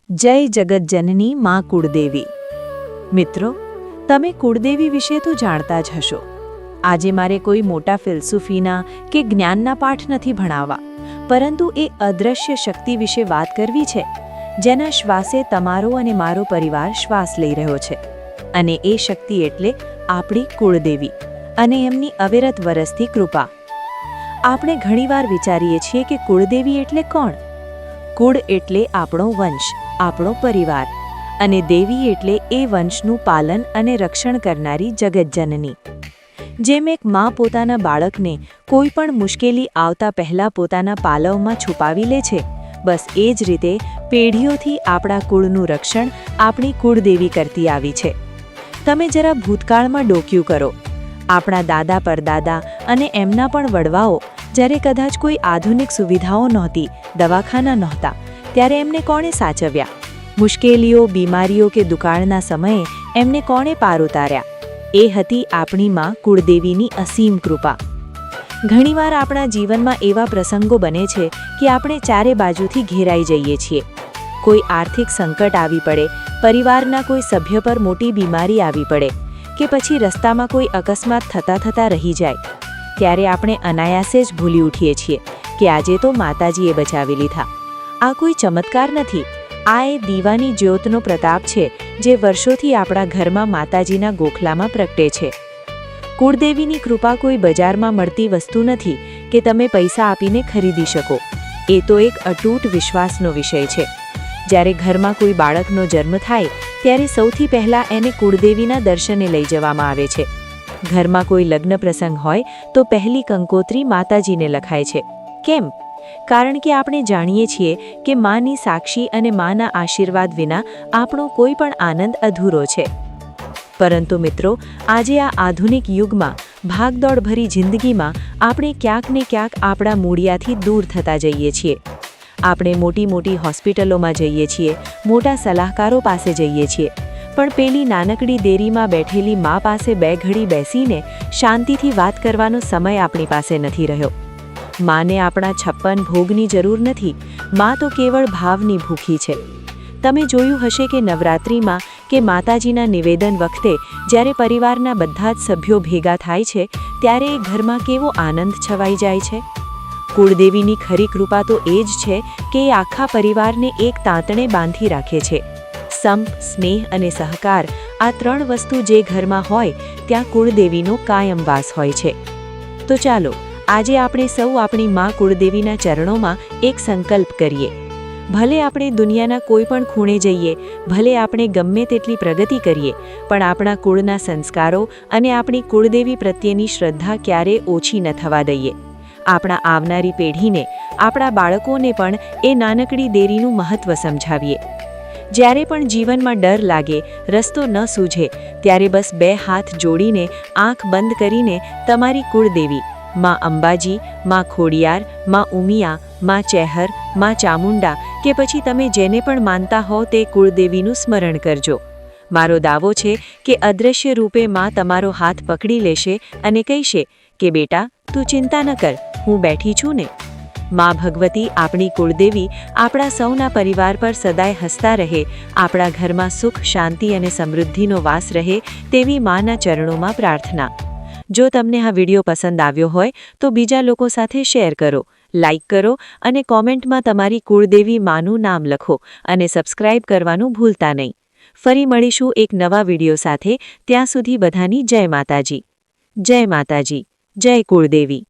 જય જગતજનની માં કુળદેવી। મિત્રો, તમે કુળદેવી વિશે તો જાણતા જ હશો। આજે મારે કોઈ મોટા ફિલસૂફીના કે જ્ઞાનના પાઠ નથી ભણાવવા, પરંતુ એ અદૃશ્ય શક્તિ વિશે વાત કરવી છે જેના શ્વાસે તમારો અને મારો પરિવાર શ્વાસ લઈ રહ્યો છે। અને એ શક્તિ એટલે આપણી કુળદેવી અને એમની અવિરત વરસતી કૃપા। આપણે ઘણીવાર વિચારીએ છીએ કે કુળદેવી એટલે કોણ? કુળ એટલે આપણો વંશ, આપણો પરિવાર, અને દેવી એટલે એ વંશનું પાલન અને રક્ષણ કરનારી જગતજનની। જેમ એક માં પોતાના બાળકને કોઈ પણ મુશ્કેલી આવતા પહેલાં પોતાના પાલવમાં છુપાવી લે છે, બસ એ જ રીતે પેઢીઓથી આપણા કુળનું રક્ષણ આપણી કુળદેવી કરતી આવી છે। તમે જરા ભૂતકાળમાં ડોક્યું કરો। આપણા દાદા પરદાદા અને એમના પણ વડવાઓ જ્યારે કદાચ કોઈ આધુનિક સુવિધાઓ નહોતી, દવાખાના નહોતા, ત્યારે એમને કોણે સાચવ્યા? મુશ્કેલીઓ, બીમારીઓ કે દુકાળના સમયે એમને કોણે પાર ઉતાર્યા? એ હતી આપણી માં કુળદેવીની અસીમ કૃપા। ઘણીવાર આપણા જીવનમાં એવા પ્રસંગો બને છે કે આપણે ચારે બાજુથી ઘેરાઈ જઈએ છીએ। કોઈ આર્થિક સંકટ આવી પડે, પરિવારના કોઈ સભ્ય પર મોટી બીમારી આવી પડે, કે પછી રસ્તામાં કોઈ અકસ્માત થતાં રહી જાય, ત્યારે આપણે અનાયાસે જ ભૂલી ઉઠીએ છીએ કે આજે તો માતાજીએ બચાવી લીધા। આ કોઈ ચમત્કાર નથી, આ એ દીવાની જ્યોતનો પ્રતાપ છે જે વર્ષોથી આપણા ઘરમાં માતાજીના ગોખલામાં પ્રગટે છે। કુળદેવીની કૃપા કોઈ બજારમાં મળતી વસ્તુ નથી કે તમે પૈસા આપીને ખરીદી શકો। એ તો એક અતૂટ વિશ્વાસનો વિષય છે। જ્યારે ઘરમાં કોઈ બાળકનો જન્મ થાય ત્યારે સૌથી પહેલાં એને કુળદેવીના દર્શને લઈ જવામાં આવે છે। ઘરમાં કોઈ લગ્ન પ્રસંગ હોય તો પહેલી કંકોત્રી માતાજીને લખાય છે। કેમ? કારણ કે આપણે જાણીએ છીએ કે માની સાક્ષી અને માના આશીર્વાદ વિના આપણો કોઈ પણ આનંદ અધૂરો છે। પરંતુ મિત્રો, આજે આ આધુનિક યુગમાં, ભાગદોડભરી જિંદગીમાં આપણે ક્યાંક ને ક્યાંક આપણા મૂળિયાથી દૂર થતા જઈએ છીએ। આપણે મોટી મોટી હોસ્પિટલોમાં જઈએ છીએ, મોટા સલાહકારો પાસે જઈએ છીએ, પણ પેલી નાનકડી દેરીમાં બેઠેલી મા પાસે બે ઘડી બેસીને શાંતિથી વાત કરવાનો સમય આપણી પાસે નથી રહ્યો। માને આપણા 56 ભોગની જરૂર નથી, મા તો કેવળ ભાવની ભૂખી છે। તમે જોયું હશે કે નવરાત્રિમાં કે માતાજીના નિવેદન વખતે જ્યારે પરિવારના બધા જ સભ્યો ભેગા થાય છે ત્યારે એ ઘરમાં કેવો આનંદ છવાઈ જાય છે। કુળદેવીની ખરી કૃપા તો એ જ છે કે એ આખા પરિવારને એક તાંતણે બાંધી રાખે છે। સંપ, સ્નેહ અને સહકાર, આ ત્રણ વસ્તુ જે ઘરમાં હોય ત્યાં કુળદેવીનો કાયમ વાસ હોય છે। તો ચાલો આજે આપણે સૌ આપણી માં કુળદેવીના ચરણોમાં એક સંકલ્પ કરીએ। ભલે આપણે દુનિયાના કોઈ પણ ખૂણે જઈએ, ભલે આપણે ગમે તેટલી પ્રગતિ કરીએ, પણ આપણા કુળના સંસ્કારો અને આપણી કુળદેવી પ્રત્યેની શ્રદ્ધા ક્યારેય ઓછી ન થવા દઈએ। આપણા આવનારી પેઢીને, આપણા બાળકોને પણ એ નાનકડી દેરીનું મહત્ત્વ સમજાવીએ। જ્યારે પણ જીવનમાં ડર લાગે, રસ્તો ન સૂઝે, ત્યારે બસ બે હાથ જોડીને, આંખ બંધ કરીને તમારી કુળદેવી માં અંબાજી, માં ખોડિયાર, માં ઉમિયા, માં ચેહર, માં ચામુંડા કે પછી તમે જેને પણ માનતા હો તે કુળદેવીનું સ્મરણ કરજો। મારો દાવો છે કે અદૃશ્ય રૂપે માં તમારો હાથ પકડી લેશે અને કહેશે કે બેટા, તું ચિંતા ન કર, હું બેઠી છું ને। માં ભગવતી, આપણી કુળદેવી, આપણા સૌના પરિવાર પર સદાય હસતા રહે, આપણા ઘરમાં સુખ, શાંતિ અને સમૃદ્ધિનો વાસ રહે, તેવી માના ચરણોમાં પ્રાર્થના। જો તમને આ વિડીયો પસંદ આવ્યો હોય તો બીજા લોકો સાથે શેર કરો, લાઈક કરો અને કોમેન્ટમાં તમારી કુળદેવી માનું નામ લખો અને સબસ્ક્રાઇબ કરવાનું ભૂલતા નહીં। ફરી મળીશું એક નવા વિડીયો સાથે। ત્યાં સુધી બધાની જય માતાજી, જય માતાજી, જય કુળદેવી।